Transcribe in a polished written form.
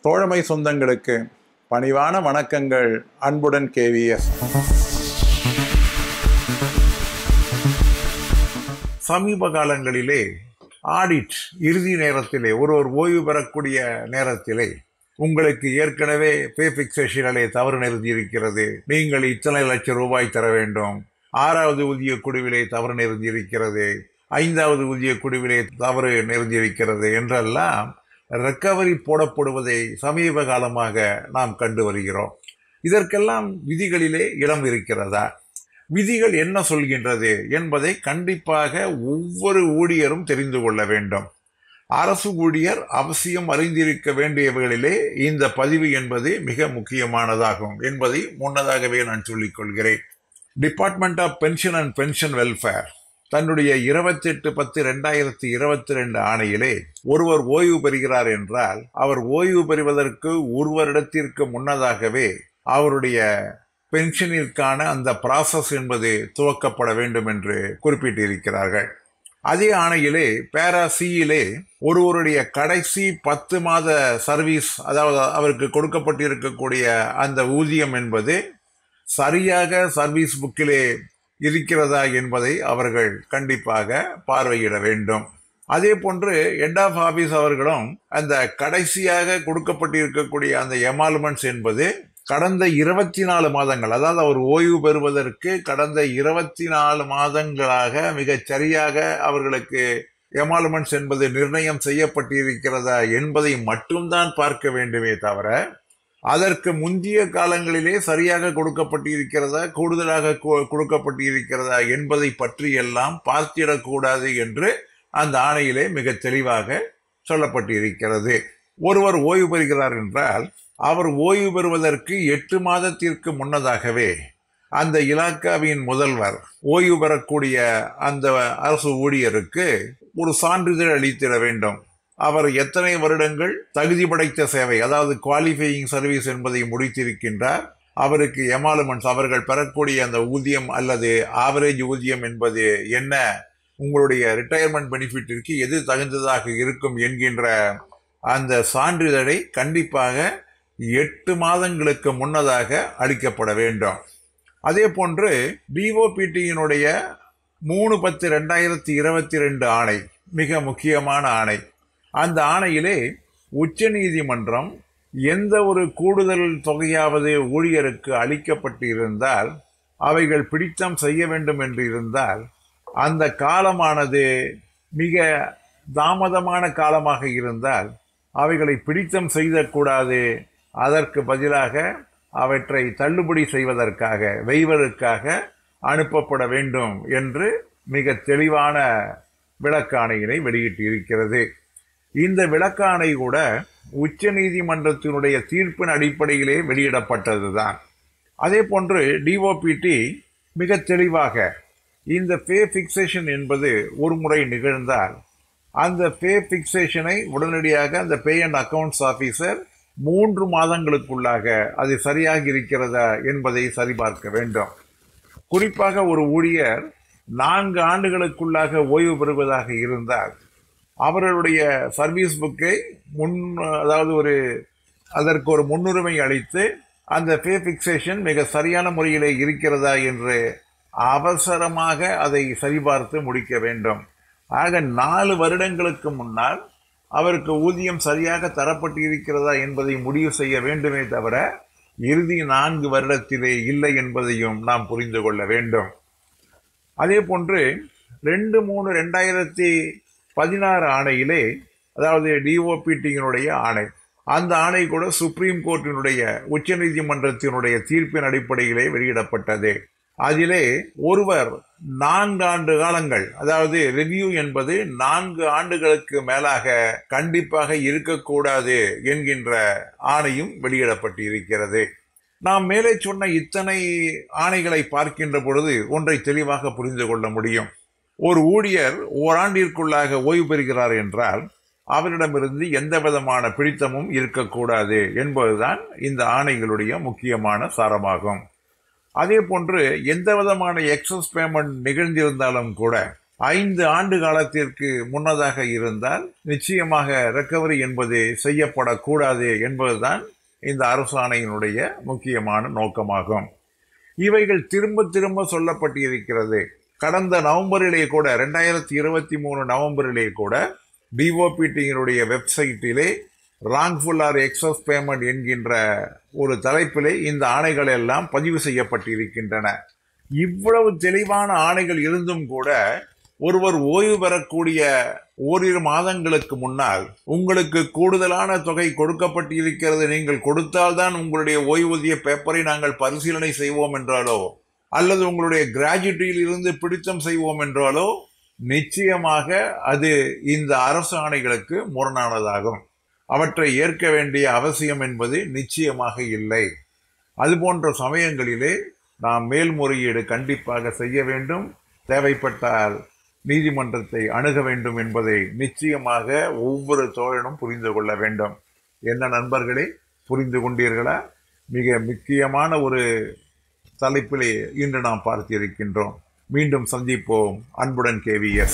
தோழமை சொந்தங்களுக்கு பணிவான வணக்கங்கள். அன்புடன் KVS. சமீப காலங்களிலே ஆடிட் இறுதி நேரத்திலே ஒருவர் ஓய்வு பெறக்கூடிய நேரத்திலே உங்களுக்கு ஏற்கனவே பே பிக்சேஷனிலே தவறு நிறுத்தியிருக்கிறது, நீங்கள் இத்தனை லட்சம் ரூபாய் தர வேண்டும், 6வது ஊதிய குழுவிலே தவறு நிறுத்தியிருக்கிறது, 5வது ஊதிய குழுவிலே தவறு நிறுத்தியிருக்கிறது என்றெல்லாம் ரெக்கவரி போடப்படுவதை சமீப காலமாக நாம் கண்டு வருகிறோம். இதற்கெல்லாம் விதிகளிலே இடம் இருக்கிறதா? விதிகள் என்ன சொல்கின்றது என்பதை கண்டிப்பாக ஒவ்வொரு ஊழியரும் தெரிந்து கொள்ள வேண்டும். அரசு ஊழியர் அவசியம் அறிந்திருக்க வேண்டியவைகளிலே இந்த பதிவு என்பது மிக முக்கியமானதாகும் என்பதை முன்னதாகவே நான் சொல்லிக் கொள்கிறேன். Department of pension and pension welfare தன்னுடைய 28/10/2022 ஆணையிலே ஒருவர் ஓய்வு பெறுகிறார் என்றால் அவர் ஓய்வு பெறுவதற்கு ஒரு வருடத்திற்கு முன்னதாகவே அவருடைய பென்ஷனிற்கான அந்த ப்ராசஸ் என்பது துவக்கப்பட வேண்டும் என்று குறிப்பிட்டிருக்கிறார்கள். அதே ஆணையிலே பேரா சியிலே ஒருவருடைய கடைசி 10 மாத சர்வீஸ், அதாவது அவருக்கு கொடுக்கப்பட்டிருக்கக்கூடிய அந்த ஊதியம் என்பது சரியாக சர்வீஸ் புக்கிலே இருக்கிறதா என்பதை அவர்கள் கண்டிப்பாக பார்வையிட வேண்டும். அதே போன்று ஹெட் ஆஃப் ஆபீஸ் அவர்களும் அந்த கடைசியாக கொடுக்கப்பட்டிருக்கக்கூடிய அந்த எமால்மெண்ட்ஸ் என்பது கடந்த 24 மாதங்கள், அதாவது அவர் ஓய்வு பெறுவதற்கு கடந்த 24 மாதங்களாக மிகச் சரியாக அவர்களுக்கு எமால்மெண்ட்ஸ் என்பது நிர்ணயம் செய்யப்பட்டிருக்கிறதா என்பதை மட்டும்தான் பார்க்க வேண்டுமே தவிர அதற்கு முந்தைய காலங்களிலே சரியாக கொடுக்கப்பட்டிருக்கிறதா, கூடுதலாக கொடுக்கப்பட்டிருக்கிறதா என்பதை பற்றி எல்லாம் பார்த்திடக்கூடாது என்று அந்த ஆணையிலே மிக தெளிவாக சொல்லப்பட்டிருக்கிறது. ஒருவர் ஓய்வு பெறுகிறார் என்றால் அவர் ஓய்வு பெறுவதற்கு 8 மாதத்திற்கு முன்னதாகவே அந்த இலாக்காவின் முதல்வர் ஓய்வு பெறக்கூடிய அந்த அரசு ஊழியருக்கு ஒரு சான்றிதழ் அளித்திட வேண்டும். அவர் எத்தனை வருடங்கள் தகுதி படைத்த சேவை, அதாவது குவாலிஃபையிங் சர்வீஸ் என்பதை முடித்திருக்கின்றார், அவருக்கு எமால்மெண்ட்ஸ், அவர்கள் பெறக்கூடிய அந்த ஊதியம் அல்லது ஆவரேஜ் ஊதியம் என்பது என்ன, உங்களுடைய ரிட்டையர்மெண்ட் பெனிஃபிட்டிற்கு எது தகுந்ததாக இருக்கும் என்கின்ற அந்த சான்றிதழை கண்டிப்பாக 8 மாதங்களுக்கு முன்னதாக அளிக்கப்பட வேண்டும். அதே போன்று டிஓபிடியினுடைய 3/10/2022 ஆணை மிக முக்கியமான ஆணை. அந்த ஆணையிலே உச்ச நீதிமன்றம் எந்த ஒரு கூடுதல் தொகையாவது ஊழியருக்கு அளிக்கப்பட்டு இருந்தால் அவைகள் பிடித்தம் செய்ய வேண்டும் என்று இருந்தால் அந்த காலமானது மிக தாமதமான காலமாக இருந்தால் அவைகளை பிடித்தம் செய்யக்கூடாது, அதற்கு பதிலாக அவற்றை தள்ளுபடி செய்வதற்காக வெய்வதற்காக அனுப்பப்பட வேண்டும் என்று மிக தெளிவான விளக்காணையினை வெளியிட்டிருக்கிறது. இந்த விளக்காணை கூட உச்ச நீதிமன்றத்தினுடைய தீர்ப்பின் அடிப்படையிலே வெளியிடப்பட்டதுதான். அதே போன்று டிஓபிடி மிக தெளிவாக இந்த பே பிக்சேஷன் என்பது ஒரு முறை நிகழ்ந்தால் அந்த பே பிக்சேஷனை உடனடியாக அந்த பே அண்ட் அக்கவுண்ட்ஸ் ஆபீசர் 3 மாதங்களுக்குள்ளாக அது சரியாக இருக்கிறதா என்பதை சரிபார்க்க வேண்டும். குறிப்பாக ஒரு ஊழியர் 4 ஆண்டுகளுக்குள்ளாக ஓய்வு பெறுவதாக இருந்தால் அவர்களுடைய சர்வீஸ் புக்கை அதற்கு ஒரு முன்னுரிமை அளித்து அந்த பே பிக்சேஷன் மிக சரியான முறையிலே இருக்கிறதா என்று அவசரமாக அதை சரிபார்த்து முடிக்க வேண்டும். ஆக 4 வருடங்களுக்கு முன்னால் அவருக்கு ஊதியம் சரியாக தரப்பட்டு இருக்கிறதா என்பதை முடிவு செய்ய வேண்டுமே தவிர இறுதி 4 வருடத்திலே இல்லை என்பதையும் நாம் புரிந்து கொள்ள வேண்டும். அதே போன்று 2/3/2016 ஆணையிலே, அதாவது டிஓபிடியினுடைய ஆணை, அந்த ஆணை கூட சுப்ரீம் கோர்ட்டினுடைய உச்ச நீதிமன்றத்தினுடைய தீர்ப்பின் அடிப்படையிலே வெளியிடப்பட்டது. அதிலே ஒருவர் 4 ஆண்டு காலங்கள், அதாவது ரிவ்யூ என்பது 4 ஆண்டுகளுக்கு மேலாக கண்டிப்பாக இருக்கக்கூடாது என்கின்ற ஆணையும் வெளியிடப்பட்டிருக்கிறது. நாம் மேலே சொன்ன இத்தனை ஆணைகளை பார்க்கின்ற பொழுது ஒன்றை தெளிவாக புரிந்து கொள்ள முடியும். ஒரு ஊழியர் ஓராண்டிற்குள்ளாக ஓய்வு பெறுகிறார் என்றால் அவரிடமிருந்து எந்த விதமான பிடித்தமும் இருக்கக்கூடாது என்பதுதான் இந்த ஆணைகளுடைய முக்கியமான சாரமாகும். அதே போன்று எந்த விதமான எக்ஸஸ் பேமெண்ட் நிகழ்ந்திருந்தாலும் கூட 5 ஆண்டு காலத்திற்கு முன்னதாக இருந்தால் நிச்சயமாக ரெக்கவரி என்பது செய்யப்படக்கூடாது என்பதுதான் இந்த அரசாணையினுடைய முக்கியமான நோக்கமாகும். இவைகள் திரும்ப திரும்ப சொல்லப்பட்டிருக்கிறது. கடந்த நவம்பரிலே கூட 2023 நவம்பரிலே கூட டிஓபிடியினுடைய வெப்சைட்டிலே ராங்ஃபுல் ஆர் எக்ஸஸ் பேமெண்ட் என்கின்ற ஒரு தலைப்பிலே இந்த ஆணைகள் எல்லாம் பதிவு செய்யப்பட்டிருக்கின்றன. இவ்வளவு தெளிவான ஆணைகள் இருந்தும் கூட ஒருவர் ஓய்வு பெறக்கூடிய ஓரிரு மாதங்களுக்கு முன்னால் உங்களுக்கு கூடுதலான தொகை கொடுக்கப்பட்டிருக்கிறது, நீங்கள் கொடுத்தால்தான் உங்களுடைய ஓய்வூதிய பேப்பரை நாங்கள் பரிசீலனை செய்வோம் என்றாலோ அல்லது உங்களுடைய கிராஜுவிட்டியில் இருந்து பிடித்தம் செய்வோம் என்றாலோ நிச்சயமாக அது இந்த அரசு ஆணைகளுக்கு முரணானதாகும். அவற்றை ஏற்க வேண்டிய அவசியம் என்பது நிச்சயமாக இல்லை. அதுபோன்ற சமயங்களிலே நாம் மேல்முறையீடு கண்டிப்பாக செய்ய வேண்டும். தேவைப்பட்டால் நீதிமன்றத்தை அணுக வேண்டும் என்பதை நிச்சயமாக ஒவ்வொரு தோழனும் புரிந்து கொள்ள வேண்டும். என்ன நண்பர்களே, புரிந்து கொண்டீர்களா? மிக முக்கியமான ஒரு தலைப்பிலே இன்று நாம் பார்த்திருக்கின்றோம். மீண்டும் சந்திப்போம். அன்புடன் KVS.